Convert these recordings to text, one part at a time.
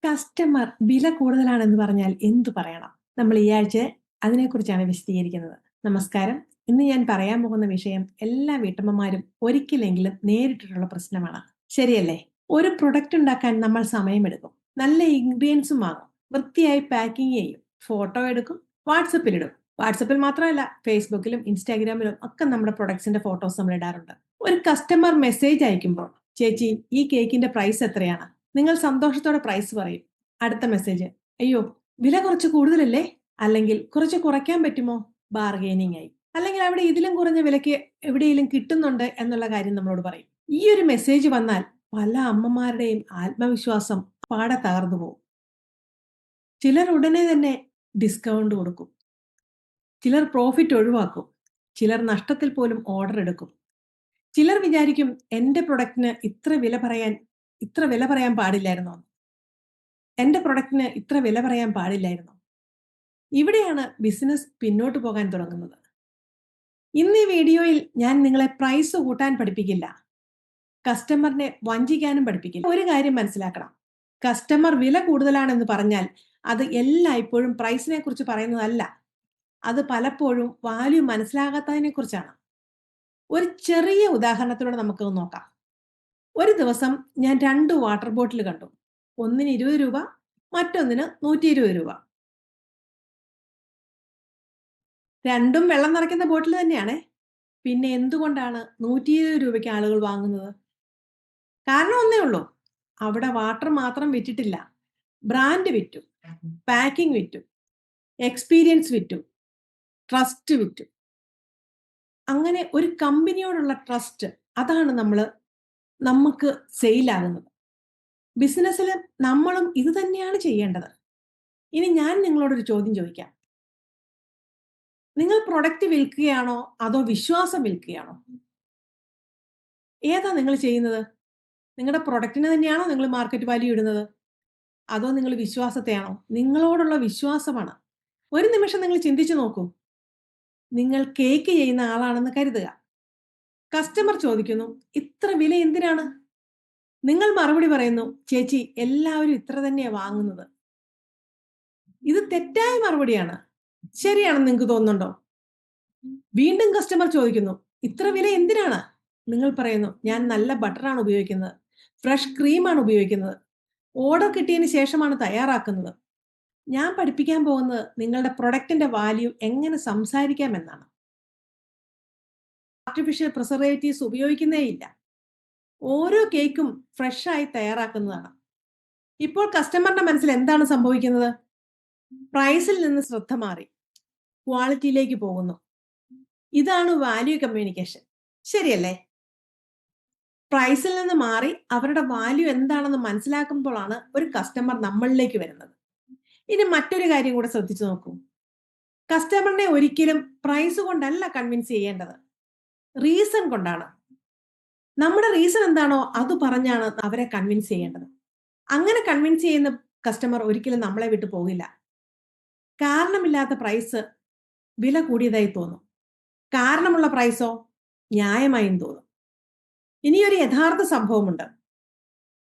Customer വില കൂടുതലാണെന്ന് പറഞ്ഞാൽ എന്തു പറയണം? നമ്മൾ ഈ ആഴ്ച അതിനെക്കുറിച്ചാണ് വിശദീകരിക്കുന്നത്. നമസ്കാരം. ഇന്ന് ഞാൻ പറയാൻ പോകുന്ന വിഷയം എല്ലാ വീട്ടമ്മമാരും ഒരിക്കലെങ്കിലും നേരിട്ടിട്ടുള്ള പ്രശ്നമാണ്. ശരിയല്ലേ? ഒരു പ്രൊഡക്റ്റ് ഉണ്ടാക്കാൻ നമ്മൾ സമയമെടുക്കും. നല്ല ഇൻഗ്രീഡിയൻസും വാങ്ങും. വൃത്തിയായി പാക്കിംഗ് ചെയ്യും. ഫോട്ടോ എടുക്കും. വാട്സപ്പിലിടും. വാട്സപ്പിൽ മാത്രമല്ല ഫേസ്ബുക്കിലും ഇൻസ്റ്റാഗ്രാമിലും ഒക്കെ നമ്മുടെ പ്രൊഡക്ട്സിന്റെ ഫോട്ടോസ് നമ്മൾ ഇടാറുണ്ട്. ഒരു കസ്റ്റമർ മെസ്സേജ് അയക്കുമ്പോൾ, ചേച്ചി ഈ കേക്കിന്റെ പ്രൈസ് എത്രയാണ്? നിങ്ങൾ സന്തോഷത്തോടെ പ്രൈസ് പറയും. അടുത്ത മെസ്സേജ്, അയ്യോ വില കുറച്ച് കൂടുതലല്ലേ? അല്ലെങ്കിൽ കുറച്ച് കുറയ്ക്കാൻ പറ്റുമോ? ബാർഗെയിനിങ് ആയി. അല്ലെങ്കിൽ അവിടെ ഇതിലും കുറഞ്ഞ വിലയ്ക്ക് എവിടെയെങ്കിലും കിട്ടുന്നുണ്ട് എന്നുള്ള കാര്യം നമ്മളോട് പറയും. ഈ ഒരു മെസ്സേജ് വന്നാൽ പല അമ്മമാരുടെയും ആത്മവിശ്വാസം പാടെ തകർന്നു പോകും. ചിലർ ഉടനെ തന്നെ ഡിസ്കൗണ്ട് കൊടുക്കും. ചിലർ പ്രോഫിറ്റ് ഒഴിവാക്കും. ചിലർ നഷ്ടത്തിൽ പോലും ഓർഡർ എടുക്കും. ചിലർ വിചാരിക്കും എന്റെ പ്രൊഡക്റ്റിന് ഇത്ര വില പറയാൻ പാടില്ലായിരുന്നോ? എന്റെ പ്രൊഡക്റ്റിന് ഇത്ര വില പറയാൻ പാടില്ലായിരുന്നോ? ഇവിടെയാണ് ബിസിനസ് പിന്നോട്ട് പോകാൻ തുടങ്ങുന്നത്. ഇന്ന് ഈ വീഡിയോയിൽ ഞാൻ നിങ്ങളെ പ്രൈസ് കൂട്ടാൻ പഠിപ്പിക്കില്ല. കസ്റ്റമറിനെ വഞ്ചിക്കാനും പഠിപ്പിക്കില്ല. ഒരു കാര്യം മനസ്സിലാക്കണം. കസ്റ്റമർ വില കൂടുതലാണെന്ന് പറഞ്ഞാൽ അത് എല്ലായ്പ്പോഴും പ്രൈസിനെ കുറിച്ച് പറയുന്നതല്ല. അത് പലപ്പോഴും വാല്യൂ മനസ്സിലാകാത്തതിനെ കുറിച്ചാണ്. ഒരു ചെറിയ ഉദാഹരണത്തിലൂടെ നമുക്ക് നോക്കാം. ഒരു ദിവസം ഞാൻ 2 വാട്ടർ ബോട്ടിൽ കണ്ടു. ഒന്നിന് 20 രൂപ, മറ്റൊന്നിന് 120 രൂപ. രണ്ടും വെള്ളം നിറയ്ക്കുന്ന ബോട്ടിൽ തന്നെയാണേ. പിന്നെ എന്തുകൊണ്ടാണ് 120 രൂപയ്ക്ക് ആളുകൾ വാങ്ങുന്നത്? കാരണം ഒന്നേ ഉള്ളൂ. അവിടെ വാട്ടർ മാത്രം വിറ്റിട്ടില്ല. ബ്രാൻഡ് വിറ്റു, പാക്കിംഗ് വിറ്റു, എക്സ്പീരിയൻസ് വിറ്റു, ട്രസ്റ്റ് വിറ്റു. അങ്ങനെ ഒരു കമ്പനിയോടുള്ള ട്രസ്റ്റ്, അതാണ് നമുക്ക് സെയിലാകുന്നത്. ബിസിനസ്സിൽ നമ്മളും ഇത് തന്നെയാണ് ചെയ്യേണ്ടത്. ഇനി ഞാൻ നിങ്ങളോടൊരു ചോദ്യം ചോദിക്കാം. നിങ്ങൾ പ്രൊഡക്റ്റ് വിൽക്കുകയാണോ അതോ വിശ്വാസം വിൽക്കുകയാണോ? ഏതാ നിങ്ങൾ ചെയ്യുന്നത്? നിങ്ങളുടെ പ്രൊഡക്റ്റിന് തന്നെയാണോ നിങ്ങൾ മാർക്കറ്റ് വാല്യൂ ഇടുന്നത്? അതോ നിങ്ങൾ വിശ്വാസത്തെയാണോ? നിങ്ങളോടുള്ള വിശ്വാസമാണ്. ഒരു നിമിഷം നിങ്ങൾ ചിന്തിച്ചു നോക്കൂ. നിങ്ങൾ കേക്ക് ചെയ്യുന്ന ആളാണെന്ന് കരുതുക. കസ്റ്റമർ ചോദിക്കുന്നു, ഇത്ര വില എന്തിനാണ്? നിങ്ങൾ മറുപടി പറയുന്നു, ചേച്ചി എല്ലാവരും ഇത്ര തന്നെയാ വാങ്ങുന്നത്. ഇത് തെറ്റായ മറുപടിയാണ്. ശരിയാണെന്ന് നിങ്ങൾക്ക് തോന്നുന്നുണ്ടോ? വീണ്ടും കസ്റ്റമർ ചോദിക്കുന്നു, ഇത്ര വില എന്തിനാണ്? നിങ്ങൾ പറയുന്നു, ഞാൻ നല്ല ബട്ടറാണ് ഉപയോഗിക്കുന്നത്, ഫ്രഷ് ക്രീമാണ് ഉപയോഗിക്കുന്നത്, ഓർഡർ കിട്ടിയതിന് ശേഷമാണ് തയ്യാറാക്കുന്നത്. ഞാൻ പഠിപ്പിക്കാൻ പോകുന്നത് നിങ്ങളുടെ പ്രൊഡക്റ്റിന്റെ വാല്യൂ എങ്ങനെ സംസാരിക്കാമെന്നാണ്. Artificial preservatives ഉപയോഗിക്കുന്നേയില്ല. ഓരോ കേക്കും ഫ്രഷ് ആയി തയ്യാറാക്കുന്നതാണ്. ഇപ്പോൾ കസ്റ്റമറിന്റെ മനസ്സിൽ എന്താണ് സംഭവിക്കുന്നത്? പ്രൈസിൽ നിന്ന് ശ്രദ്ധ മാറി ക്വാളിറ്റിയിലേക്ക് പോകുന്നു. ഇതാണ് വാല്യൂ കമ്മ്യൂണിക്കേഷൻ. ശരിയല്ലേ? പ്രൈസിൽ നിന്ന് മാറി അവരുടെ വാല്യൂ എന്താണെന്ന് മനസ്സിലാക്കുമ്പോഴാണ് ഒരു കസ്റ്റമർ നമ്മളിലേക്ക് വരുന്നത്. ഇനി മറ്റൊരു കാര്യം കൂടെ ശ്രദ്ധിച്ചു നോക്കൂ. കസ്റ്റമറിനെ ഒരിക്കലും പ്രൈസ് കൊണ്ടല്ല കൺവിൻസ് ചെയ്യേണ്ടത്, റീസൺ കൊണ്ടാണ്. നമ്മുടെ റീസൺ എന്താണോ അത് പറഞ്ഞാണ് അവരെ കൺവിൻസ് ചെയ്യേണ്ടത്. അങ്ങനെ കൺവിൻസ് ചെയ്യുന്ന കസ്റ്റമർ ഒരിക്കലും നമ്മളെ വിട്ടു പോകില്ല. കാരണമില്ലാത്ത പ്രൈസ് വില കൂടിയതായി തോന്നും. കാരണമുള്ള പ്രൈസോ ന്യായമായും തോന്നും. ഇനിയൊരു യഥാർത്ഥ സംഭവമുണ്ട്.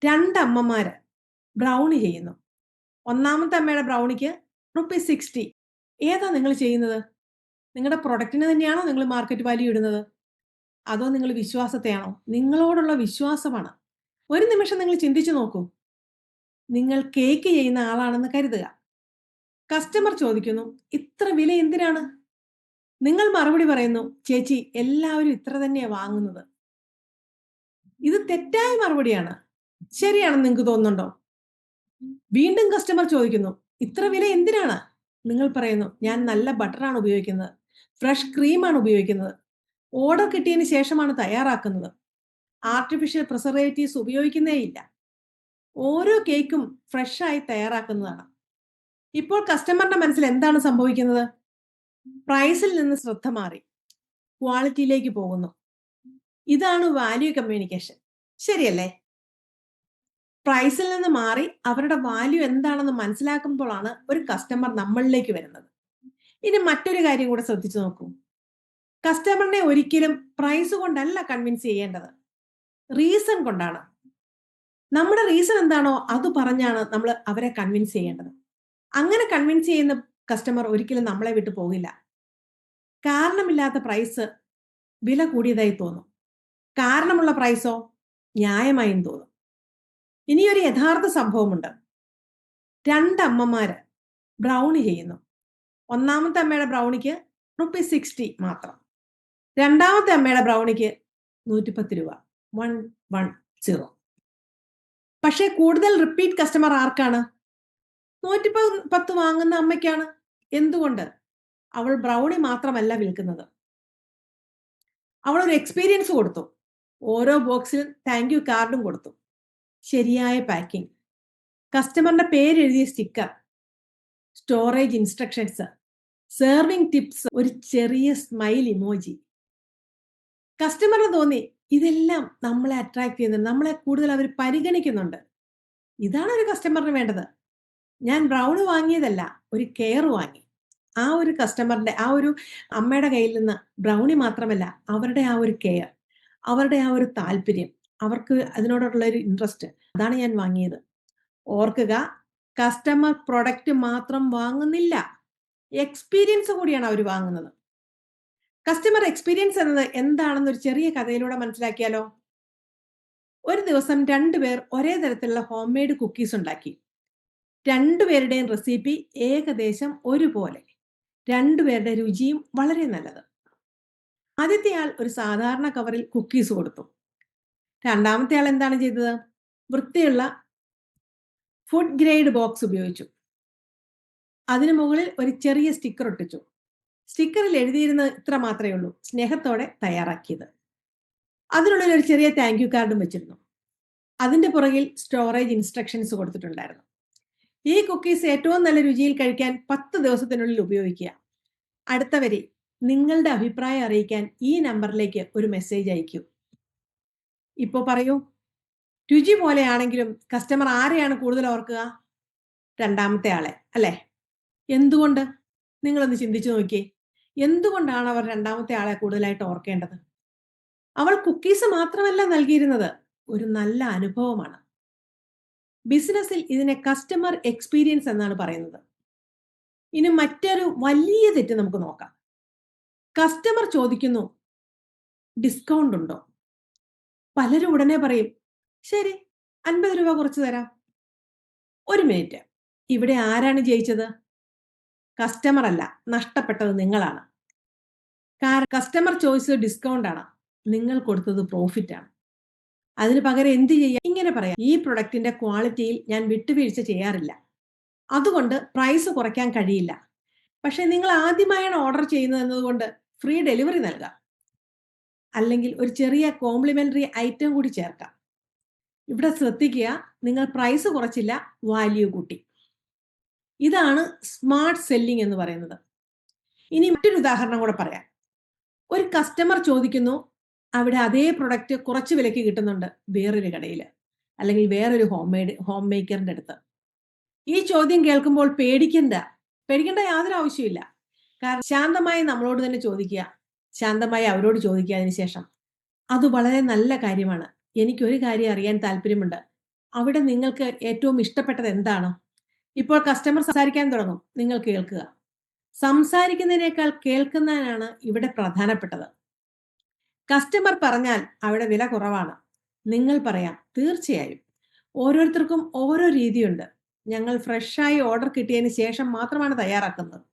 2 അമ്മമാര് ബ്രൗണി ചെയ്യുന്നു. ഒന്നാമത്തെ അമ്മയുടെ ബ്രൗണിക്ക് ₹60. ഏതാ നിങ്ങൾ ചെയ്യുന്നത്? നിങ്ങളുടെ പ്രൊഡക്റ്റിന് തന്നെയാണോ നിങ്ങൾ മാർക്കറ്റ് വാല്യൂ ഇടുന്നത്? അതോ നിങ്ങൾ വിശ്വാസത്തെയാണോ? നിങ്ങളോടുള്ള വിശ്വാസമാണ്. ഒരു നിമിഷം നിങ്ങൾ ചിന്തിച്ചു നോക്കൂ. നിങ്ങൾ കേക്ക് ചെയ്യുന്ന ആളാണെന്ന് കരുതുക. കസ്റ്റമർ ചോദിക്കുന്നു, ഇത്ര വില എന്തിനാണ്? നിങ്ങൾ മറുപടി പറയുന്നു, ചേച്ചി എല്ലാവരും ഇത്ര തന്നെയാ വാങ്ങുന്നത്. ഇത് തെറ്റായ മറുപടിയാണ്. ശരിയാണെന്ന് നിങ്ങൾക്ക് തോന്നുന്നുണ്ടോ? വീണ്ടും കസ്റ്റമർ ചോദിക്കുന്നു, ഇത്ര വില എന്തിനാണ്? നിങ്ങൾ പറയുന്നു, ഞാൻ നല്ല ബട്ടറാണ് ഉപയോഗിക്കുന്നത്, ഫ്രഷ് ക്രീമാണ് ഉപയോഗിക്കുന്നത്, ഓർഡർ കിട്ടിയതിന് ശേഷമാണ് തയ്യാറാക്കുന്നത്, ആർട്ടിഫിഷ്യൽ പ്രിസർവേറ്റീവ്സ് ഉപയോഗിക്കുന്നേയില്ല. ഓരോ കേക്കും ഫ്രഷ് ആയി തയ്യാറാക്കുന്നതാണ്. ഇപ്പോൾ കസ്റ്റമറിന്റെ മനസ്സിൽ എന്താണ് സംഭവിക്കുന്നത്? പ്രൈസിൽ നിന്ന് ശ്രദ്ധ മാറി ക്വാളിറ്റിയിലേക്ക് പോകുന്നു. ഇതാണ് വാല്യൂ കമ്മ്യൂണിക്കേഷൻ. ശരിയല്ലേ? പ്രൈസിൽ നിന്ന് മാറി അവരുടെ വാല്യൂ എന്താണെന്ന് മനസ്സിലാക്കുമ്പോഴാണ് ഒരു കസ്റ്റമർ നമ്മളിലേക്ക് വരുന്നത്. ഇനി മറ്റൊരു കാര്യം കൂടെ ശ്രദ്ധിച്ചു നോക്കൂ. കസ്റ്റമറിനെ ഒരിക്കലും പ്രൈസ് കൊണ്ടല്ല കൺവിൻസ് ചെയ്യേണ്ടത്, റീസൺ കൊണ്ടാണ്. നമ്മുടെ റീസൺ എന്താണോ അത് പറഞ്ഞാണ് നമ്മൾ അവരെ കൺവിൻസ് ചെയ്യേണ്ടത്. അങ്ങനെ കൺവിൻസ് ചെയ്യുന്ന കസ്റ്റമർ ഒരിക്കലും നമ്മളെ വിട്ടു പോകില്ല. കാരണമില്ലാത്ത പ്രൈസ് വില കൂടിയതായി തോന്നും. കാരണമുള്ള പ്രൈസോ ന്യായമായും തോന്നും. ഇനിയൊരു യഥാർത്ഥ സംഭവമുണ്ട്. 2 അമ്മമാര് ബ്രൗണി ചെയ്യുന്നു. ഒന്നാമത്തെ അമ്മയുടെ ബ്രൗണിക്ക് ₹60 മാത്രം. രണ്ടാമത്തെ അമ്മയുടെ ബ്രൗണിക്ക് ₹110. 110. പക്ഷേ കൂടുതൽ റിപ്പീറ്റ് കസ്റ്റമർ ആർക്കാണ്? 110 വാങ്ങുന്ന അമ്മയ്ക്കാണ്. എന്തുകൊണ്ട്? അവൾ ബ്രൗണി മാത്രമല്ല വിൽക്കുന്നത്. അവളൊരു എക്സ്പീരിയൻസ് കൊടുത്തു. ഓരോ ബോക്സിലും താങ്ക് യു കാർഡും കൊടുത്തു. ശരിയായ പാക്കിംഗ്, കസ്റ്റമറിന്റെ പേരെഴുതിയ sticker, storage instructions, serving tips, ഒരു ചെറിയ സ്മൈൽ ഇമോജി. കസ്റ്റമറിന് തോന്നി ഇതെല്ലാം നമ്മളെ അട്രാക്ട് ചെയ്യുന്നുണ്ട്, നമ്മളെ കൂടുതൽ അവർ പരിഗണിക്കുന്നുണ്ട്. ഇതാണ് ഒരു കസ്റ്റമറിന് വേണ്ടത്. ഞാൻ ബ്രൗൺ വാങ്ങിയതല്ല, ഒരു കെയർ വാങ്ങി. ആ ഒരു കസ്റ്റമറിന്റെ, ആ ഒരു അമ്മയുടെ കയ്യിൽ നിന്ന് ബ്രൗണി മാത്രമല്ല, അവരുടെ ആ ഒരു കെയർ, അവരുടെ ആ ഒരു താല്പര്യം, അവർക്ക് അതിനോടുള്ള ഒരു ഇൻട്രസ്റ്റ്, അതാണ് ഞാൻ വാങ്ങിയത്. ഓർക്കുക, കസ്റ്റമർ പ്രൊഡക്റ്റ് മാത്രം വാങ്ങുന്നില്ല, എക്സ്പീരിയൻസ് കൂടിയാണ് അവർ വാങ്ങുന്നത്. കസ്റ്റമർ എക്സ്പീരിയൻസ് എന്നത് എന്താണെന്ന് ഒരു ചെറിയ കഥയിലൂടെ മനസ്സിലാക്കിയാലോ? ഒരു ദിവസം 2 പേർ ഒരേ തരത്തിലുള്ള ഹോം മെയ്ഡ് കുക്കീസ് ഉണ്ടാക്കി. 2 പേരുടെയും റെസിപ്പി ഏകദേശം ഒരുപോലെ. 2 പേരുടെ രുചിയും വളരെ നല്ലത്. ആദ്യത്തെ ആൾ ഒരു സാധാരണ കവറിൽ കുക്കീസ് കൊടുത്തു. രണ്ടാമത്തെ ആൾ എന്താണ് ചെയ്തത്? വൃത്തിയുള്ള ഫുഡ് ഗ്രേഡ് ബോക്സ് ഉപയോഗിച്ചു. അതിനു മുകളിൽ ഒരു ചെറിയ സ്റ്റിക്കർ ഒട്ടിച്ചു. സ്റ്റിക്കറിൽ എഴുതിയിരുന്നത് ഇത്ര മാത്രമേ ഉള്ളൂ: സ്നേഹത്തോടെ തയ്യാറാക്കിയത്. അതിനുള്ളിൽ ഒരു ചെറിയ താങ്ക് യു കാർഡും വെച്ചിരുന്നു. അതിന്റെ പുറകിൽ സ്റ്റോറേജ് ഇൻസ്ട്രക്ഷൻസ് കൊടുത്തിട്ടുണ്ടായിരുന്നു. ഈ കുക്കീസ് ഏറ്റവും നല്ല രുചിയിൽ കഴിക്കാൻ 10 ദിവസത്തിനുള്ളിൽ ഉപയോഗിക്കുക. അടുത്ത വരി: നിങ്ങളുടെ അഭിപ്രായം അറിയിക്കാൻ ഈ നമ്പറിലേക്ക് ഒരു മെസ്സേജ് അയക്കൂ. ഇപ്പോ പറയൂ, രുചി പോലെയാണെങ്കിലും കസ്റ്റമർ ആരെയാണ് കൂടുതൽ ഓർക്കുക? രണ്ടാമത്തെ ആളെ, അല്ലേ? എന്തുകൊണ്ട്? നിങ്ങളൊന്ന് ചിന്തിച്ചു നോക്കിയേ. എന്തുകൊണ്ടാണ് അവർ രണ്ടാമത്തെ ആളെ കൂടുതലായിട്ട് ഓർക്കേണ്ടത്? അവൾ കുക്കീസ് മാത്രമല്ല നൽകിയിരുന്നത്, ഒരു നല്ല അനുഭവമാണ്. ബിസിനസ്സിൽ ഇതിനെ കസ്റ്റമർ എക്സ്പീരിയൻസ് എന്നാണ് പറയുന്നത്. ഇനി മറ്റൊരു വലിയ തെറ്റ് നമുക്ക് നോക്കാം. കസ്റ്റമർ ചോദിക്കുന്നു, ഡിസ്കൗണ്ട് ഉണ്ടോ? പലരും ഉടനെ പറയും, ശരി, ₹50 കുറച്ച് തരാം. ഒരു മിനിറ്റ്, ഇവിടെ ആരാണ് ജയിച്ചത്? കസ്റ്റമർ അല്ല, നഷ്ടപ്പെട്ടത് നിങ്ങളാണ്. കാരണം കസ്റ്റമർ ചോയ്സ് ഡിസ്കൗണ്ട് ആണ്, നിങ്ങൾ കൊടുത്തത് പ്രോഫിറ്റ് ആണ്. അതിന് പകരം എന്ത് ചെയ്യാം? ഇങ്ങനെ പറയാം, ഈ പ്രൊഡക്റ്റിന്റെ ക്വാളിറ്റിയിൽ ഞാൻ വിട്ടുവീഴ്ച ചെയ്യാറില്ല, അതുകൊണ്ട് പ്രൈസ് കുറയ്ക്കാൻ കഴിയില്ല. പക്ഷെ നിങ്ങൾ ആദ്യമായാണ് ഓർഡർ ചെയ്യുന്നത് എന്നതുകൊണ്ട് ഫ്രീ ഡെലിവറി നൽകാം. അല്ലെങ്കിൽ ഒരു ചെറിയ കോംപ്ലിമെന്ററി ഐറ്റം കൂടി ചേർക്കാം. ഇവിടെ ശ്രദ്ധിക്കുക, നിങ്ങൾ പ്രൈസ് കുറച്ചില്ല, വാല്യൂ കൂട്ടി. ഇതാണ് സ്മാർട്ട് സെല്ലിംഗ് എന്ന് പറയുന്നത്. ഇനി മറ്റൊരു ഉദാഹരണം കൂടെ പറയാം. ഒരു കസ്റ്റമർ ചോദിക്കുന്നു, അവിടെ അതേ പ്രൊഡക്റ്റ് കുറച്ച് വിലയ്ക്ക് കിട്ടുന്നുണ്ട് വേറൊരു കടയിൽ, അല്ലെങ്കിൽ വേറൊരു ഹോം മേക്കറിന്റെ അടുത്ത്. ഈ ചോദ്യം കേൾക്കുമ്പോൾ പേടിക്കേണ്ട യാതൊരു ആവശ്യമില്ല. കാരണം ശാന്തമായി നമ്മളോട് തന്നെ ചോദിക്കുക, ശാന്തമായി അവരോട് ചോദിക്കുക. അതിനുശേഷം, അത് വളരെ നല്ല കാര്യമാണ്, എനിക്കൊരു കാര്യം അറിയാൻ താല്പര്യമുണ്ട്, അവിടെ നിങ്ങൾക്ക് ഏറ്റവും ഇഷ്ടപ്പെട്ടത് എന്താണ്? ഇപ്പോൾ കസ്റ്റമർ സംസാരിക്കാൻ തുടങ്ങും, നിങ്ങൾ കേൾക്കുക. സംസാരിക്കുന്നതിനേക്കാൾ കേൾക്കുന്നതിനാണ് ഇവിടെ പ്രധാനപ്പെട്ടത്. കസ്റ്റമർ പറഞ്ഞാൽ അവിടെ വില കുറവാണ്, നിങ്ങൾ പറയാം, തീർച്ചയായും. ഓരോരുത്തർക്കും ഓരോ രീതിയുണ്ട്, ഞങ്ങൾ ഫ്രഷായി ഓർഡർ കിട്ടിയതിന് ശേഷം മാത്രമാണ് തയ്യാറാക്കുന്നത്,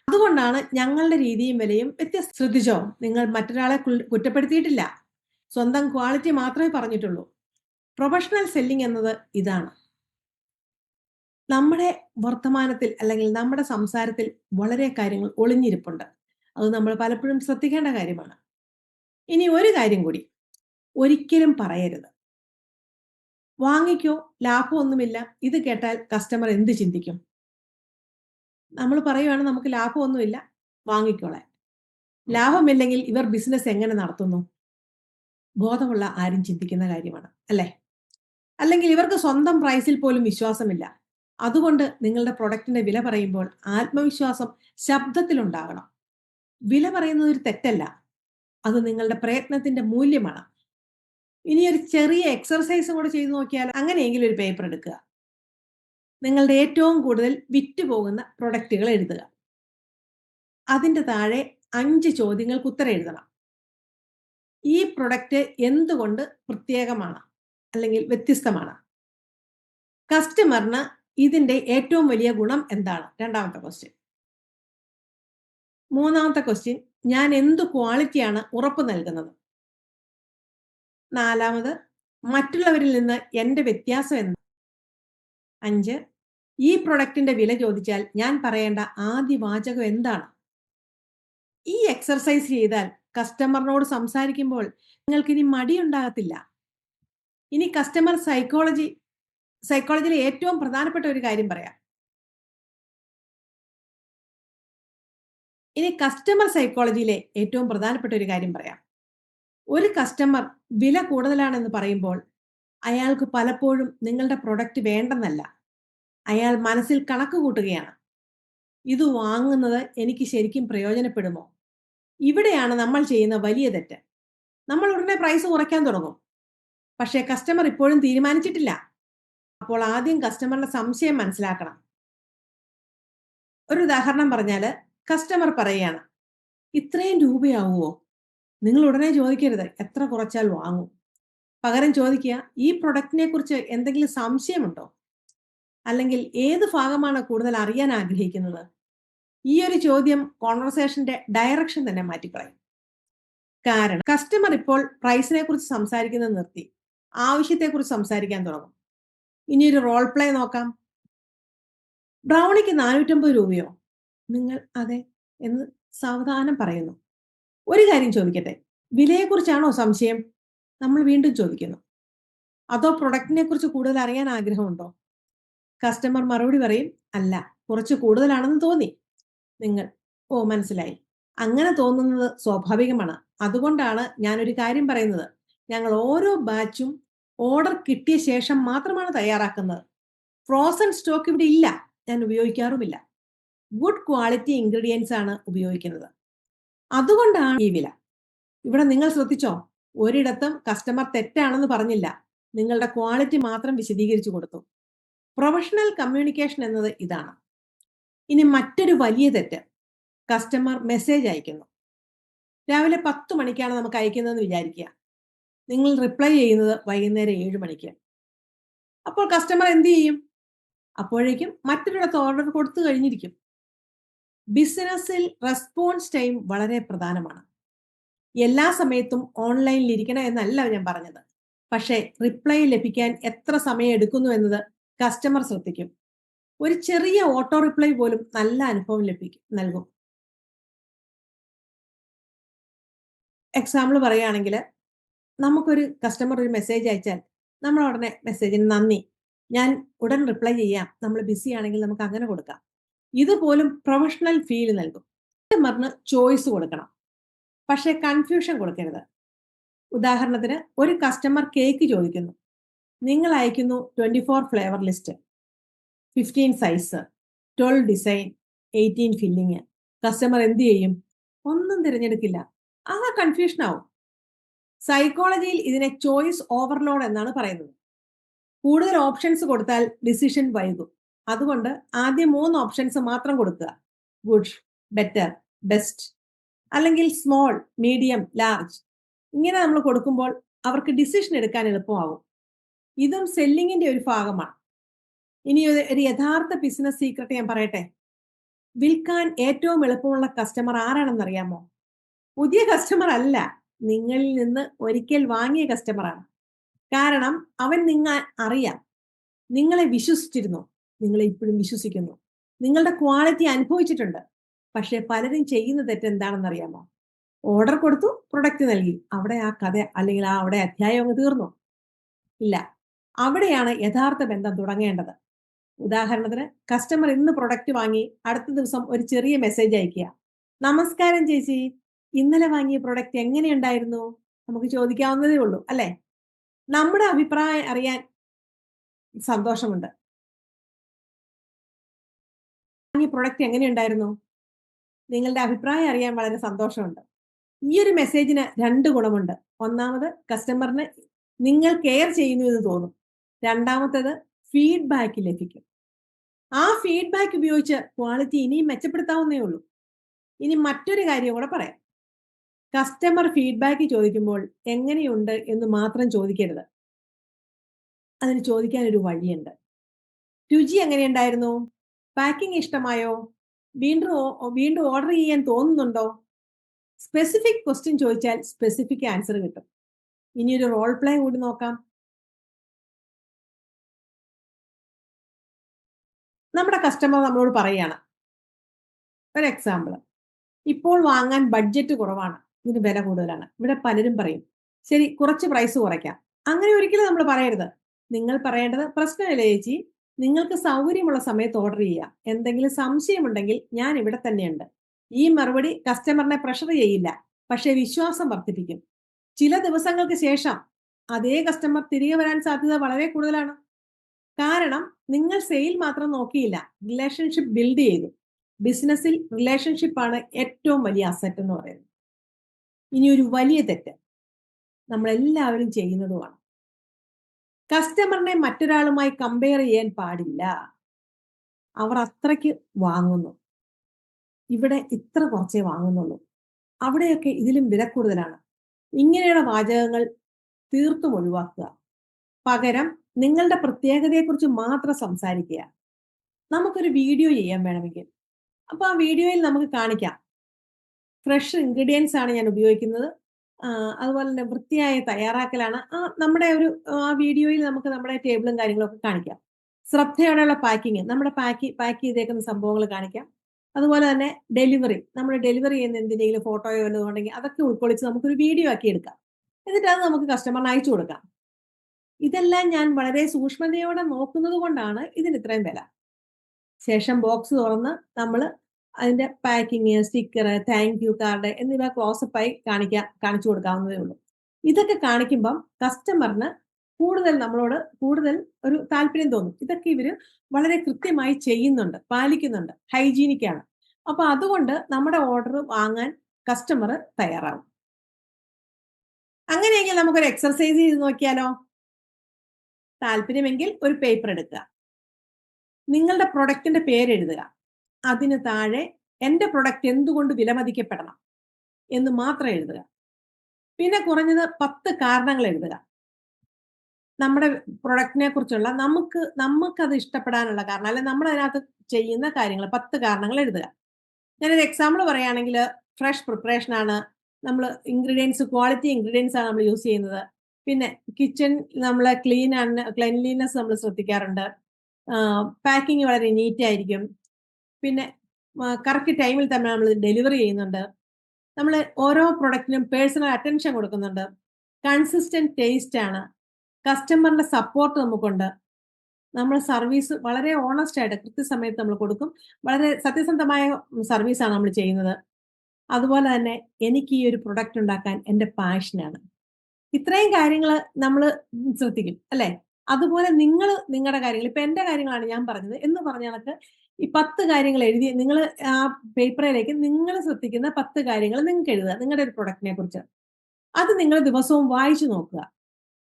അതുകൊണ്ടാണ് ഞങ്ങളുടെ രീതിയും വിലയും വ്യത്യസ്തം. ശ്രദ്ധിച്ചോ, നിങ്ങൾ മറ്റൊരാളെ കുറ്റപ്പെടുത്തിയിട്ടില്ല, സ്വന്തം ക്വാളിറ്റി മാത്രമേ പറഞ്ഞിട്ടുള്ളൂ. പ്രൊഫഷണൽ സെല്ലിംഗ് എന്നത് ഇതാണ്. നമ്മുടെ വർത്തമാനത്തിൽ അല്ലെങ്കിൽ നമ്മുടെ സംസാരത്തിൽ വളരെ കാര്യങ്ങൾ ഒളിഞ്ഞിരിപ്പുണ്ട്. അത് നമ്മൾ പലപ്പോഴും ശ്രദ്ധിക്കേണ്ട കാര്യമാണ്. ഇനി ഒരു കാര്യം കൂടി, ഒരിക്കലും പറയരുത്, വാങ്ങിക്കോ, ലാഭമൊന്നുമില്ല. ഇത് കേട്ടാൽ കസ്റ്റമർ എന്ത് ചിന്തിക്കും? നമ്മൾ പറയുവാണ്, നമുക്ക് ലാഭമൊന്നുമില്ല, വാങ്ങിക്കോളാൻ. ലാഭമില്ലെങ്കിൽ ഇവർ ബിസിനസ് എങ്ങനെ നടത്തുന്നു? ബോധമുള്ള ആരും ചിന്തിക്കുന്ന കാര്യമാണ്, അല്ലേ? അല്ലെങ്കിൽ ഇവർക്ക് സ്വന്തം പ്രൈസിൽ പോലും വിശ്വാസമില്ല. അതുകൊണ്ട് നിങ്ങളുടെ പ്രൊഡക്റ്റിന്റെ വില പറയുമ്പോൾ ആത്മവിശ്വാസം ശബ്ദത്തിലുണ്ടാകണം. വില പറയുന്നത് ഒരു തെറ്റല്ല, അത് നിങ്ങളുടെ പ്രയത്നത്തിന്റെ മൂല്യമാണ്. ഇനി ഒരു ചെറിയ എക്സർസൈസും കൂടെ ചെയ്ത് നോക്കിയാൽ അങ്ങനെയെങ്കിലും ഒരു പേപ്പർ എടുക്കുക. നിങ്ങളുടെ ഏറ്റവും കൂടുതൽ വിറ്റുപോകുന്ന പ്രൊഡക്റ്റുകൾ എഴുതുക. അതിന്റെ താഴെ 5 ചോദ്യങ്ങൾക്ക് ഉത്തരം എഴുതണം. ഈ പ്രൊഡക്റ്റ് എന്തുകൊണ്ട് പ്രത്യേകമാണ് അല്ലെങ്കിൽ വ്യത്യസ്തമാണ്? കസ്റ്റമറിന് ഇതിന്റെ ഏറ്റവും വലിയ ഗുണം എന്താണ്? രണ്ടാമത്തെ ക്വസ്റ്റ്യൻ. മൂന്നാമത്തെ ക്വസ്റ്റ്യൻ, ഞാൻ എന്ത് ക്വാളിറ്റിയാണ് ഉറപ്പ് നൽകുന്നത്? നാലാമത്, മറ്റുള്ളവരിൽ നിന്ന് എന്റെ വ്യത്യാസം എന്താണ്? 5, ഈ പ്രൊഡക്റ്റിന്റെ വില ചോദിച്ചാൽ ഞാൻ പറയേണ്ട ആദ്യ വാചകം എന്താണ്? ഈ എക്സർസൈസ് ചെയ്താൽ കസ്റ്റമറിനോട് സംസാരിക്കുമ്പോൾ നിങ്ങൾക്ക് ഇനി മടിയുണ്ടാകത്തില്ല. ഇനി കസ്റ്റമർ സൈക്കോളജിയിലെ ഏറ്റവും പ്രധാനപ്പെട്ട ഒരു കാര്യം പറയാം. ഒരു കസ്റ്റമർ വില കൂടുതലാണെന്ന് പറയുമ്പോൾ അയാൾക്ക് പലപ്പോഴും നിങ്ങളുടെ പ്രൊഡക്റ്റ് വേണ്ടെന്നല്ല, അയാൾ മനസ്സിൽ കണക്ക് കൂട്ടുകയാണ്. ഇത് വാങ്ങുന്നത് എനിക്ക് ശരിക്കും പ്രയോജനപ്പെടുമോ? ഇവിടെയാണ് നമ്മൾ ചെയ്യുന്ന വലിയ തെറ്റ്. നമ്മൾ ഉടനെ പ്രൈസ് കുറയ്ക്കാൻ തുടങ്ങും, പക്ഷേ കസ്റ്റമർ ഇപ്പോഴും തീരുമാനിച്ചിട്ടില്ല. അപ്പോൾ ആദ്യം കസ്റ്റമറുടെ സംശയം മനസ്സിലാക്കണം. ഒരു ഉദാഹരണം പറഞ്ഞാല്, കസ്റ്റമർ പറയുകയാണ്, ഇത്രയും രൂപയാവുമോ? നിങ്ങൾ ഉടനെ ചോദിക്കരുത് എത്ര കുറച്ചാൽ വാങ്ങും. പകരം ചോദിക്കുക, ഈ പ്രൊഡക്റ്റിനെ കുറിച്ച് എന്തെങ്കിലും സംശയമുണ്ടോ? അല്ലെങ്കിൽ ഏത് ഭാഗമാണ് കൂടുതൽ അറിയാൻ ആഗ്രഹിക്കുന്നത്? ഈ ഒരു ചോദ്യം കോൺവെർസേഷന്റെ ഡയറക്ഷൻ തന്നെ മാറ്റിക്കളയും. കാരണം കസ്റ്റമർ ഇപ്പോൾ പ്രൈസിനെ കുറിച്ച് സംസാരിക്കുന്നത് നിർത്തി ആവശ്യത്തെക്കുറിച്ച് സംസാരിക്കാൻ തുടങ്ങും. ഇനി ഒരു റോൾ പ്ലേ നോക്കാം. ബ്രൗണിക്ക് 450 രൂപയോ? നിങ്ങൾ അതെ എന്ന് സാവധാനം പറയുന്നു. ഒരു കാര്യം ചോദിക്കട്ടെ, വിലയെക്കുറിച്ചാണോ സംശയം? നമ്മൾ വീണ്ടും ചോദിക്കുന്നു. അതോ പ്രൊഡക്റ്റിനെ കുറിച്ച് കൂടുതൽ അറിയാൻ ആഗ്രഹമുണ്ടോ? കസ്റ്റമർ മറുപടി പറയും, അല്ല, കുറച്ച് കൂടുതലാണെന്ന് തോന്നി. നിങ്ങൾ, ഓ മനസ്സിലായി. അങ്ങനെ തോന്നുന്നത് സ്വാഭാവികമാണ്. അതുകൊണ്ടാണ് ഞാനൊരു കാര്യം പറയുന്നത്. ഞങ്ങൾ ഓരോ ബാച്ചും ഓർഡർ കിട്ടിയ ശേഷം മാത്രമാണ് തയ്യാറാക്കുന്നത്. ഫ്രോസൺ സ്റ്റോക്ക് ഇവിടെ ഇല്ല, ഞാൻ ഉപയോഗിക്കാറുമില്ല. ഗുഡ് ക്വാളിറ്റി ഇൻഗ്രീഡിയൻസ് ആണ് ഉപയോഗിക്കുന്നത്. അതുകൊണ്ടാണ് ഈ വില. ഇവിടെ നിങ്ങൾ ശ്രദ്ധിച്ചോ, ഒരിടത്തും കസ്റ്റമർ തെറ്റാണെന്ന് പറഞ്ഞില്ല, നിങ്ങളുടെ ക്വാളിറ്റി മാത്രം വിശദീകരിച്ചു കൊടുത്തു. പ്രൊഫഷണൽ കമ്മ്യൂണിക്കേഷൻ എന്നത് ഇതാണ്. ഇനി മറ്റൊരു വലിയ തെറ്റ്, കസ്റ്റമർ മെസ്സേജ് അയക്കുന്നു. രാവിലെ 10 മണിക്കാണ് നമുക്ക് അയക്കുന്നതെന്ന് വിചാരിക്കുക. നിങ്ങൾ റിപ്ലൈ ചെയ്യുന്നത് വൈകുന്നേരം 7 മണിക്ക്. അപ്പോൾ കസ്റ്റമർ എന്ത് ചെയ്യും? അപ്പോഴേക്കും മറ്റൊരിടത്ത് ഓർഡർ കൊടുത്തു കഴിഞ്ഞിരിക്കും. ബിസിനസ്സിൽ റെസ്പോൺസ് ടൈം വളരെ പ്രധാനമാണ്. എല്ലാ സമയത്തും ഓൺലൈനിൽ ഇരിക്കണം എന്നല്ല ഞാൻ പറഞ്ഞത്. പക്ഷേ റിപ്ലൈ ലഭിക്കാൻ എത്ര സമയം എടുക്കുന്നു എന്നത് കസ്റ്റമർ ശ്രദ്ധിക്കും. ഒരു ചെറിയ ഓട്ടോ റിപ്ലൈ പോലും നല്ല അനുഭവം നൽകും. എക്സാമ്പിൾ പറയുകയാണെങ്കിൽ, നമുക്കൊരു കസ്റ്റമർ ഒരു മെസ്സേജ് അയച്ചാൽ നമ്മൾ ഉടനെ മെസ്സേജിന് നന്ദി, ഞാൻ ഉടൻ റിപ്ലൈ ചെയ്യാം, നമ്മൾ ബിസി ആണെങ്കിൽ നമുക്ക് അങ്ങനെ കൊടുക്കാം. ഇതുപോലും പ്രൊഫഷണൽ ഫീൽ നൽകും. കസ്റ്റമറിന് ചോയ്സ് കൊടുക്കണം, പക്ഷേ കൺഫ്യൂഷൻ കൊടുക്കരുത്. ഉദാഹരണത്തിന്, ഒരു കസ്റ്റമർ കേക്ക് ചോദിക്കുന്നു. നിങ്ങൾ അയക്കുന്നു 24 flavour list, 15 size, 12 design, 18 filling. Customer എന്ത് ചെയ്യും? ഒന്നും തിരഞ്ഞെടുക്കില്ല. ആകെ കൺഫ്യൂഷൻ ആവും. സൈക്കോളജിയിൽ ഇതിനെ ചോയ്സ് ഓവർലോഡ് എന്നാണ് പറയുന്നത്. കൂടുതൽ ഓപ്ഷൻസ് കൊടുത്താൽ ഡിസിഷൻ വൈകും. അതുകൊണ്ട് ആദ്യം 3 ഓപ്ഷൻസ് മാത്രം കൊടുക്കുക. ഗുഡ്, ബെറ്റർ, ബെസ്റ്റ്, അല്ലെങ്കിൽ സ്മോൾ, മീഡിയം, ലാർജ്. ഇങ്ങനെ നമ്മൾ കൊടുക്കുമ്പോൾ അവർക്ക് ഡിസിഷൻ എടുക്കാൻ എളുപ്പമാകും. ഇതും സെല്ലിങ്ങിന്റെ ഒരു ഭാഗമാണ്. ഇനി ഒരു യഥാർത്ഥ ബിസിനസ് സീക്രട്ട് ഞാൻ പറയട്ടെ. വിൽക്കാൻ ഏറ്റവും എളുപ്പമുള്ള കസ്റ്റമർ ആരാണെന്നറിയാമോ? പുതിയ കസ്റ്റമർ അല്ല, നിങ്ങളിൽ നിന്ന് ഒരിക്കൽ വാങ്ങിയ കസ്റ്റമറാണ്. കാരണം അവൻ അറിയാം, നിങ്ങളെ വിശ്വസിച്ചിരുന്നു, നിങ്ങളെ ഇപ്പോഴും വിശ്വസിക്കുന്നു, നിങ്ങളുടെ ക്വാളിറ്റി അനുഭവിച്ചിട്ടുണ്ട്. പക്ഷെ പലരും ചെയ്യുന്ന തെറ്റ് എന്താണെന്നറിയാമോ? ഓർഡർ കൊടുത്തു, പ്രൊഡക്റ്റ് നൽകി, അവിടെ ആ കഥ അല്ലെങ്കിൽ അവിടെ അധ്യായം അങ്ങ് തീർന്നു. ഇല്ല, അവിടെയാണ് യഥാർത്ഥ ബന്ധം തുടങ്ങേണ്ടത്. ഉദാഹരണത്തിന്, കസ്റ്റമർ ഇന്ന് പ്രൊഡക്റ്റ് വാങ്ങി അടുത്ത ദിവസം ഒരു ചെറിയ മെസ്സേജ് അയക്കുക. നമസ്കാരം ചേച്ചി, ഇന്നലെ വാങ്ങിയ പ്രൊഡക്റ്റ് എങ്ങനെയുണ്ടായിരുന്നു? നമുക്ക് ചോദിക്കാവുന്നതേ ഉള്ളൂ, അല്ലെ? നമ്മുടെ അഭിപ്രായം അറിയാൻ സന്തോഷമുണ്ട്. വാങ്ങിയ പ്രൊഡക്റ്റ് എങ്ങനെയുണ്ടായിരുന്നു? നിങ്ങളുടെ അഭിപ്രായം അറിയാൻ വളരെ സന്തോഷമുണ്ട്. ഈ ഒരു മെസ്സേജിന് 2 ഗുണമുണ്ട്. ഒന്നാമത്, കസ്റ്റമറിന് നിങ്ങൾ കെയർ ചെയ്യുന്നു എന്ന് തോന്നും. രണ്ടാമത്തേത് ഫീഡ്ബാക്ക് ലഭിക്കും. ആ ഫീഡ്ബാക്ക് ഉപയോഗിച്ച് ക്വാളിറ്റി ഇനിയും മെച്ചപ്പെടുത്താവുന്നേ ഉള്ളൂ. ഇനി മറ്റൊരു കാര്യം കൂടെ പറയാം. കസ്റ്റമർ ഫീഡ്ബാക്ക് ചോദിക്കുമ്പോൾ എങ്ങനെയുണ്ട് എന്ന് മാത്രം ചോദിക്കരുത്. അതിന് ചോദിക്കാൻ ഒരു വഴിയുണ്ട്. രുചി എങ്ങനെയുണ്ടായിരുന്നു? പാക്കിംഗ് ഇഷ്ടമായോ? വീണ്ടും ഓർഡർ ചെയ്യാൻ തോന്നുന്നുണ്ടോ? സ്പെസിഫിക് ക്വസ്റ്റ്യൻ ചോദിച്ചാൽ സ്പെസിഫിക് ആൻസർ കിട്ടും. ഇനി ഒരു റോൾ പ്ലേ കൂടി നോക്കാം. നമ്മുടെ കസ്റ്റമർ നമ്മളോട് പറയാണ്, ഒരു എക്സാമ്പിൾ, ഇപ്പോൾ വാങ്ങാൻ ബഡ്ജറ്റ് കുറവാണ്, ഇതിന് വില കൂടുതലാണ്. ഇവിടെ പലരും പറയും, ശരി കുറച്ച് പ്രൈസ് കുറയ്ക്കാം. അങ്ങനെ ഒരിക്കലും നമ്മൾ പറയരുത്. നിങ്ങൾ പറയേണ്ടത്, പ്രശ്നമില്ല ചേച്ചി, നിങ്ങൾക്ക് സൗകര്യമുള്ള സമയത്ത് ഓർഡർ ചെയ്യാം. എന്തെങ്കിലും സംശയമുണ്ടെങ്കിൽ ഞാൻ ഇവിടെ തന്നെയുണ്ട്. ഈ മറുപടി കസ്റ്റമറിനെ പ്രഷർ ചെയ്യില്ല, പക്ഷേ വിശ്വാസം വർദ്ധിപ്പിക്കും. ചില ദിവസങ്ങൾക്ക് ശേഷം അതേ കസ്റ്റമർ തിരികെ വരാൻ സാധ്യത വളരെ കൂടുതലാണ്. കാരണം നിങ്ങൾ സെയിൽ മാത്രം നോക്കിയില്ല, റിലേഷൻഷിപ്പ് ബിൽഡ് ചെയ്തു. ബിസിനസ്സിൽ റിലേഷൻഷിപ്പ് ആണ് ഏറ്റവും വലിയ അസറ്റ് എന്ന് പറയുന്നത്. ഇനി ഒരു വലിയ തെറ്റ് നമ്മൾ എല്ലാവരും ചെയ്യുന്നതുമാണ്. കസ്റ്റമറിനെ മറ്റൊരാളുമായി കമ്പയർ ചെയ്യാൻ പാടില്ല. അവർ അത്രയ്ക്ക് വാങ്ങുന്നു, ഇവിടെ ഇത്ര കുറച്ചേ വാങ്ങുന്നുള്ളൂ, അവിടെയൊക്കെ ഇതിലും വില കൂടുതലാണ്. ഇങ്ങനെയുള്ള വാചകങ്ങൾ തീർത്തും ഒഴിവാക്കുക. പകരം നിങ്ങളുടെ പ്രത്യേകതയെക്കുറിച്ച് മാത്രം സംസാരിക്കുക. നമുക്കൊരു വീഡിയോ ചെയ്യാൻ വേണമെങ്കിൽ, അപ്പൊ ആ വീഡിയോയിൽ നമുക്ക് കാണിക്കാം, ഫ്രഷ് ഇൻഗ്രീഡിയൻസ് ആണ് ഞാൻ ഉപയോഗിക്കുന്നത്, അതുപോലെ തന്നെ വൃത്തിയായ തയ്യാറാക്കലാണ്. നമ്മുടെ ആ വീഡിയോയിൽ നമുക്ക് നമ്മുടെ ടേബിളും കാര്യങ്ങളൊക്കെ കാണിക്കാം. ശ്രദ്ധയോടെയുള്ള പാക്കിങ്, നമ്മുടെ പാക്ക് ചെയ്തേക്കുന്ന സംഭവങ്ങൾ കാണിക്കാം. അതുപോലെ തന്നെ നമ്മൾ ഡെലിവറി ചെയ്യുന്ന എന്തിനെങ്കിലും ഫോട്ടോയോ വല്ലതും ഉണ്ടെങ്കിൽ അതൊക്കെ ഉൾക്കൊള്ളിച്ച് നമുക്കൊരു വീഡിയോ ആക്കി എടുക്കാം. എന്നിട്ട് അത് നമുക്ക് കസ്റ്റമറിന് അയച്ചു കൊടുക്കാം. ഇതെല്ലാം ഞാൻ വളരെ സൂക്ഷ്മതയോടെ നോക്കുന്നത് കൊണ്ടാണ് ഇതിന് ഇത്രയും വില. ശേഷം ബോക്സ് തുറന്ന് നമ്മൾ അതിന്റെ packing, sticker, thank you card എന്നിവ ക്ലോസപ്പായി കാണിച്ചു കൊടുക്കാവുന്നതേ ഉള്ളൂ. ഇതൊക്കെ കാണിക്കുമ്പം കസ്റ്റമറിന് നമ്മളോട് കൂടുതൽ ഒരു താല്പര്യം തോന്നും. ഇതൊക്കെ ഇവര് വളരെ കൃത്യമായി ചെയ്യുന്നുണ്ട്, പാലിക്കുന്നുണ്ട്, ഹൈജീനിക് ആണ്. അപ്പൊ അതുകൊണ്ട് നമ്മുടെ ഓർഡർ വാങ്ങാൻ കസ്റ്റമർ തയ്യാറാവും. അങ്ങനെയെങ്കിൽ നമുക്കൊരു എക്സർസൈസ് ചെയ്ത് നോക്കിയാലോ? താല്പര്യമെങ്കിൽ ഒരു പേപ്പർ എടുക്കുക, നിങ്ങളുടെ പ്രൊഡക്റ്റിന്റെ പേര് എഴുതുക, അതിന് താഴെ എന്റെ പ്രൊഡക്റ്റ് എന്തുകൊണ്ട് വിലമതിക്കപ്പെടണം എന്ന് മാത്രം എഴുതുക. പിന്നെ കുറഞ്ഞത് 10 കാരണങ്ങൾ എഴുതുക. നമ്മുടെ പ്രൊഡക്റ്റിനെ കുറിച്ചുള്ള നമുക്കത് ഇഷ്ടപ്പെടാനുള്ള കാരണം, അല്ലെങ്കിൽ നമ്മൾ അതിനകത്ത് ചെയ്യുന്ന കാര്യങ്ങൾ 10 കാരണങ്ങൾ എഴുതുക. ഞാനൊരു എക്സാമ്പിൾ പറയുകയാണെങ്കിൽ, ഫ്രഷ് പ്രിപ്പറേഷൻ ആണ്, നമ്മൾ ക്വാളിറ്റി ഇൻഗ്രീഡിയൻസ് ആണ് നമ്മൾ യൂസ് ചെയ്യുന്നത്. പിന്നെ കിച്ചൺ നമ്മൾ ക്ലീൻലിനെസ് നമ്മൾ ശ്രദ്ധിക്കാറുണ്ട്. പാക്കിങ് വളരെ നീറ്റ് ആയിരിക്കും. പിന്നെ കറക്റ്റ് ടൈമിൽ തന്നെ നമ്മൾ ഡെലിവറി ചെയ്യുന്നുണ്ട്. നമ്മൾ ഓരോ പ്രൊഡക്റ്റിനും പേഴ്സണൽ അറ്റൻഷൻ കൊടുക്കുന്നുണ്ട്. കൺസിസ്റ്റന്റ് ടേസ്റ്റ് ആണ്. കസ്റ്റമറിന്റെ സപ്പോർട്ട് നമുക്കുണ്ട്. നമ്മൾ സർവീസ് വളരെ ഓണസ്റ്റ് ആയിട്ട് കൃത്യസമയത്ത് നമ്മൾ കൊടുക്കും. വളരെ സത്യസന്ധമായ സർവീസാണ് നമ്മൾ ചെയ്യുന്നത്. അതുപോലെ തന്നെ എനിക്ക് ഈ ഒരു പ്രൊഡക്റ്റ് ഉണ്ടാക്കാൻ എൻ്റെ പാഷനാണ്. ഇത്രയും കാര്യങ്ങൾ നമ്മൾ ശ്രദ്ധിക്കും, അല്ലെ? അതുപോലെ നിങ്ങളുടെ കാര്യങ്ങൾ, ഇപ്പൊ എന്റെ കാര്യങ്ങളാണ് ഞാൻ പറഞ്ഞത് എന്ന് പറഞ്ഞ കണക്ക് ഈ 10 കാര്യങ്ങൾ എഴുതി നിങ്ങൾ ആ പേപ്പറിലേക്ക് നിങ്ങൾ ശ്രദ്ധിക്കുന്ന 10 കാര്യങ്ങൾ നിങ്ങൾക്ക് എഴുതുക നിങ്ങളുടെ ഒരു പ്രൊഡക്റ്റിനെ കുറിച്ച്. അത് നിങ്ങൾ ദിവസവും വായിച്ചു നോക്കുക.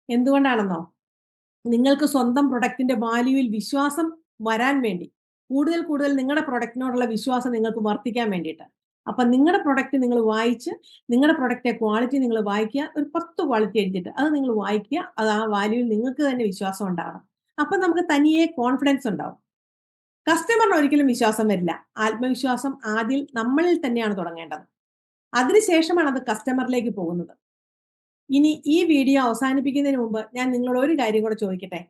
എന്തുകൊണ്ടാണെന്നോ? നിങ്ങൾക്ക് സ്വന്തം പ്രൊഡക്റ്റിന്റെ വാല്യൂവിൽ വിശ്വാസം വരാൻ വേണ്ടി, കൂടുതൽ നിങ്ങളുടെ പ്രൊഡക്റ്റിനോടുള്ള വിശ്വാസം നിങ്ങൾക്ക് വർദ്ധിക്കാൻ വേണ്ടിയിട്ട്. അപ്പൊ നിങ്ങളുടെ പ്രൊഡക്റ്റ് നിങ്ങൾ വായിച്ച്, നിങ്ങളുടെ പ്രൊഡക്റ്റിന്റെ ക്വാളിറ്റി നിങ്ങൾ വായിക്കുക. ഒരു 10 ക്വാളിറ്റി എഴുതിയിട്ട് അത് നിങ്ങൾ വായിക്കുക. അത് ആ വാല്യൂവിൽ നിങ്ങൾക്ക് തന്നെ വിശ്വാസം ഉണ്ടാവണം. അപ്പൊ നമുക്ക് തനിയെ കോൺഫിഡൻസ് ഉണ്ടാവും. കസ്റ്റമറിന് ഒരിക്കലും വിശ്വാസം വരില്ല. ആത്മവിശ്വാസം ആദ്യം നമ്മളിൽ തന്നെയാണ് തുടങ്ങേണ്ടത്. അതിനുശേഷമാണ് അത് കസ്റ്റമറിലേക്ക് പോകുന്നത്. ഇനി ഈ വീഡിയോ അവസാനിപ്പിക്കുന്നതിന് മുമ്പ് ഞാൻ നിങ്ങളോട് ഒരു കാര്യം കൂടെ ചോദിക്കട്ടെ.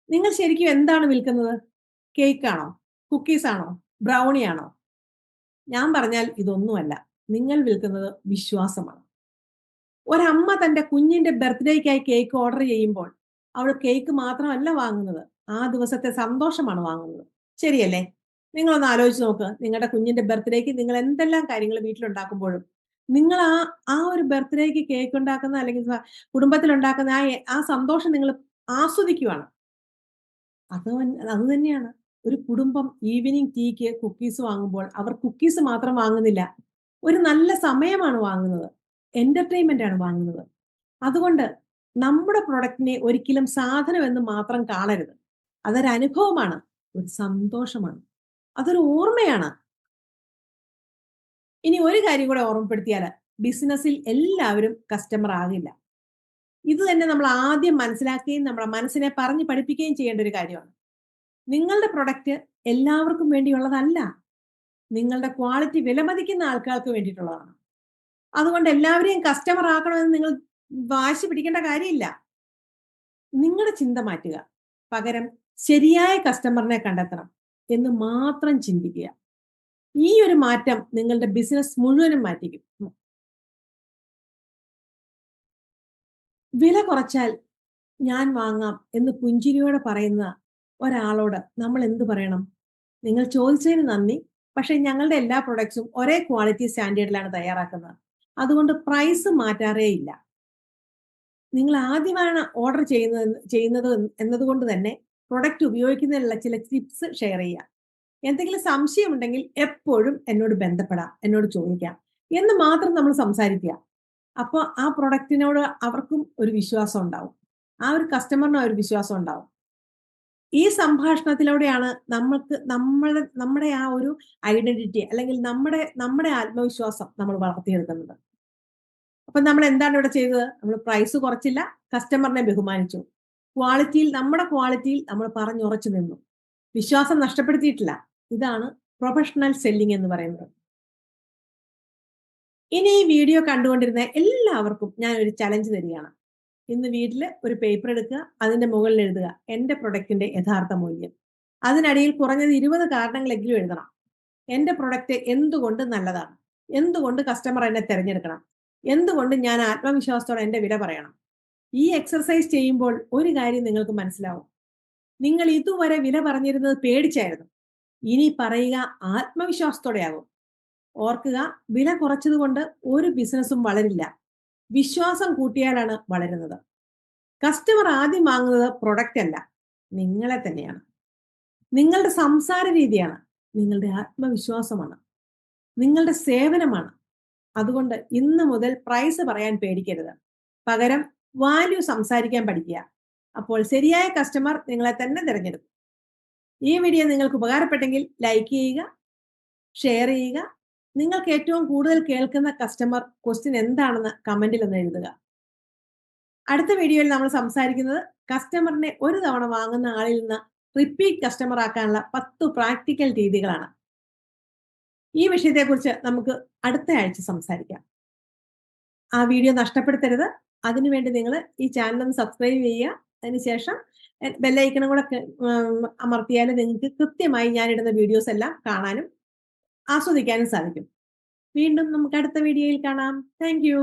നിങ്ങൾ ശരിക്കും എന്താണ് വിൽക്കുന്നത്? കേക്കാണോ? കുക്കീസാണോ? ബ്രൗണിയാണോ? ഞാൻ പറഞ്ഞാൽ ഇതൊന്നുമല്ല. നിങ്ങൾ വിൽക്കുന്നത് വിശ്വാസമാണ്. ഒരമ്മ തന്റെ കുഞ്ഞിന്റെ ബർത്ത്ഡേക്കായി കേക്ക് ഓർഡർ ചെയ്യുമ്പോൾ അവൾ കേക്ക് മാത്രമല്ല വാങ്ങുന്നത്, ആ ദിവസത്തെ സന്തോഷമാണ് വാങ്ങുന്നത്. ശരിയല്ലേ? നിങ്ങളൊന്ന് ആലോചിച്ച് നോക്ക്. നിങ്ങളുടെ കുഞ്ഞിന്റെ ബർത്ത്ഡേക്ക് നിങ്ങൾ എന്തെല്ലാം കാര്യങ്ങൾ വീട്ടിലുണ്ടാക്കുമ്പോഴും നിങ്ങൾ ആ ഒരു ബർത്ത്ഡേക്ക് കേക്ക് ഉണ്ടാക്കുന്ന, അല്ലെങ്കിൽ കുടുംബത്തിൽ ഉണ്ടാക്കുന്ന ആ സന്തോഷം നിങ്ങൾ ആസ്വദിക്കുവാണ്. അത് തന്നെയാണ് ഒരു കുടുംബം ഈവനിങ് ടീക്ക് കുക്കീസ് വാങ്ങുമ്പോൾ അവർ കുക്കീസ് മാത്രം വാങ്ങുന്നില്ല, ഒരു നല്ല സമയമാണ് വാങ്ങുന്നത്, എന്റർടൈൻമെന്റ് ആണ് വാങ്ങുന്നത്. അതുകൊണ്ട് നമ്മുടെ പ്രൊഡക്റ്റിനെ ഒരിക്കലും സാധനം എന്ന് മാത്രം കാണരുത്. അതൊരു അനുഭവമാണ്, ഒരു സന്തോഷമാണ്, അതൊരു ഓർമ്മയാണ്. ഇനി ഒരു കാര്യം കൂടെ ഓർമ്മപ്പെടുത്തിയാൽ, ബിസിനസ്സിൽ എല്ലാവരും കസ്റ്റമർ ആകില്ല. ഇത് തന്നെ നമ്മൾ ആദ്യം മനസ്സിലാക്കുകയും നമ്മുടെ മനസ്സിനെ പറഞ്ഞ് പഠിപ്പിക്കുകയും ചെയ്യേണ്ട ഒരു കാര്യമാണ്. നിങ്ങളുടെ പ്രൊഡക്റ്റ് എല്ലാവർക്കും വേണ്ടിയുള്ളതല്ല. നിങ്ങളുടെ ക്വാളിറ്റി വിലമതിക്കുന്ന ആൾക്കാർക്ക് വേണ്ടിയിട്ടുള്ളതാണ്. അതുകൊണ്ട് എല്ലാവരെയും കസ്റ്റമർ ആക്കണമെന്ന് നിങ്ങൾ വാശി പിടിക്കേണ്ട കാര്യമില്ല. നിങ്ങളുടെ ചിന്ത മാറ്റുക. പകരം ശരിയായ കസ്റ്റമറിനെ കണ്ടെത്തണം എന്ന് മാത്രം ചിന്തിക്കുക. ഈ ഒരു മാറ്റം നിങ്ങളുടെ ബിസിനസ് മുഴുവനും മാറ്റിക്കും. വില കുറച്ചാൽ ഞാൻ വാങ്ങാം എന്ന് പുഞ്ചിരിയോടെ പറയുന്ന ഒരാളോട് നമ്മൾ എന്ത് പറയണം? നിങ്ങൾ ചോദിച്ചതിന് നന്ദി. പക്ഷേ ഞങ്ങളുടെ എല്ലാ പ്രൊഡക്ട്സും ഒരേ ക്വാളിറ്റി സ്റ്റാൻഡേർഡിലാണ് തയ്യാറാക്കുന്നത്. അതുകൊണ്ട് പ്രൈസ് മാറ്റാറേ ഇല്ല. നിങ്ങൾ ആദ്യമാണ് ഓർഡർ ചെയ്യുന്നത് എന്നതുകൊണ്ട് തന്നെ പ്രൊഡക്റ്റ് ഉപയോഗിക്കുന്നതിനുള്ള ചില ടിപ്സ് ഷെയർ ചെയ്യുക. എന്തെങ്കിലും സംശയമുണ്ടെങ്കിൽ എപ്പോഴും എന്നോട് ബന്ധപ്പെടാം, എന്നോട് ചോദിക്കാം എന്ന് മാത്രം നമ്മൾ സംസാരിക്കുക. അപ്പോൾ ആ പ്രൊഡക്റ്റിനോട് അവർക്കും ഒരു വിശ്വാസം ഉണ്ടാവും. ആ ഒരു കസ്റ്റമറിന് ഒരു വിശ്വാസം ഉണ്ടാവും. ഈ സംഭാഷണത്തിലൂടെയാണ് നമ്മുടെ ആ ഒരു ഐഡന്റിറ്റി അല്ലെങ്കിൽ നമ്മുടെ ആത്മവിശ്വാസം നമ്മൾ വളർത്തിയെടുക്കുന്നത്. അപ്പൊ നമ്മൾ എന്താണ് ഇവിടെ ചെയ്തത്? നമ്മൾ പ്രൈസ് കുറച്ചില്ല, കസ്റ്റമറിനെ ബഹുമാനിച്ചു. നമ്മുടെ ക്വാളിറ്റിയിൽ നമ്മൾ പറഞ്ഞുറച്ചു നിന്നു. വിശ്വാസം നഷ്ടപ്പെടുത്തിയിട്ടില്ല. ഇതാണ് പ്രൊഫഷണൽ സെല്ലിംഗ് എന്ന് പറയുന്നത്. ഇനി ഈ വീഡിയോ കണ്ടുകൊണ്ടിരുന്ന എല്ലാവർക്കും ഞാൻ ഒരു ചലഞ്ച് തരികയാണ്. ഇന്ന് വീട്ടിൽ ഒരു പേപ്പർ എടുക്കുക, അതിന്റെ മുകളിൽ എഴുതുക എന്റെ പ്രൊഡക്റ്റിന്റെ യഥാർത്ഥ മൂല്യം. അതിനിടയിൽ കുറഞ്ഞത് 20 കാരണങ്ങളെങ്കിലും എഴുതണം. എന്റെ പ്രൊഡക്റ്റ് എന്തുകൊണ്ട് നല്ലതാണ്, എന്തുകൊണ്ട് കസ്റ്റമർ എന്നെ തിരഞ്ഞെടുക്കണം, എന്തുകൊണ്ട് ഞാൻ ആത്മവിശ്വാസത്തോടെ എന്റെ വില പറയണം. ഈ എക്സർസൈസ് ചെയ്യുമ്പോൾ ഒരു കാര്യം നിങ്ങൾക്ക് മനസ്സിലാവും. നിങ്ങൾ ഇതുവരെ വില പറഞ്ഞിരുന്നത് പേടിച്ചായിരുന്നു. ഇനി പറയുക ആത്മവിശ്വാസത്തോടെയാകും. ഓർക്കുക, വില കുറച്ചതുകൊണ്ട് ഒരു ബിസിനസ്സും വളരില്ല. വിശ്വാസം കൂട്ടിയാലാണ് വളരുന്നത്. കസ്റ്റമർ ആദ്യം വാങ്ങുന്നത് പ്രൊഡക്റ്റ് അല്ല, നിങ്ങളെ തന്നെയാണ്. നിങ്ങളുടെ സംസാര രീതിയാണ്, നിങ്ങളുടെ ആത്മവിശ്വാസമാണ്, നിങ്ങളുടെ സേവനമാണ്. അതുകൊണ്ട് ഇന്ന് മുതൽ പ്രൈസ് പറയാൻ പേടിക്കരുത്. പകരം വാല്യൂ സംസാരിക്കാൻ പഠിക്കുക. അപ്പോൾ ശരിയായ കസ്റ്റമർ നിങ്ങളെ തന്നെ തിരഞ്ഞെടുക്കും. ഈ വീഡിയോ നിങ്ങൾക്ക് ഉപകാരപ്പെട്ടെങ്കിൽ ലൈക്ക് ചെയ്യുക, ഷെയർ ചെയ്യുക. നിങ്ങൾക്ക് ഏറ്റവും കൂടുതൽ കേൾക്കുന്ന കസ്റ്റമർ ക്വസ്റ്റ്യൻ എന്താണെന്ന് കമന്റിൽ ഒന്ന് എഴുതുക. അടുത്ത വീഡിയോയിൽ നമ്മൾ സംസാരിക്കുന്നത് കസ്റ്റമറിനെ ഒരു തവണ വാങ്ങുന്ന ആളിൽ നിന്ന് റിപ്പീറ്റ് കസ്റ്റമർ ആക്കാനുള്ള 10 പ്രാക്ടിക്കൽ രീതികളാണ്. ഈ വിഷയത്തെക്കുറിച്ച് നമുക്ക് അടുത്ത ആഴ്ച സംസാരിക്കാം. ആ വീഡിയോ നഷ്ടപ്പെടുത്തരുത്. അതിനുവേണ്ടി നിങ്ങൾ ഈ ചാനൽ ഒന്ന് സബ്സ്ക്രൈബ് ചെയ്യുക. അതിനുശേഷം ബെല്ലൈക്കണും കൂടെ അമർത്തിയാൽ നിങ്ങൾക്ക് കൃത്യമായി ഞാനിടുന്ന വീഡിയോസ് എല്ലാം കാണാനും ആസ്വദിക്കാനും സാധിക്കും. വീണ്ടും നമുക്ക് അടുത്ത വീഡിയോയിൽ കാണാം. Thank you.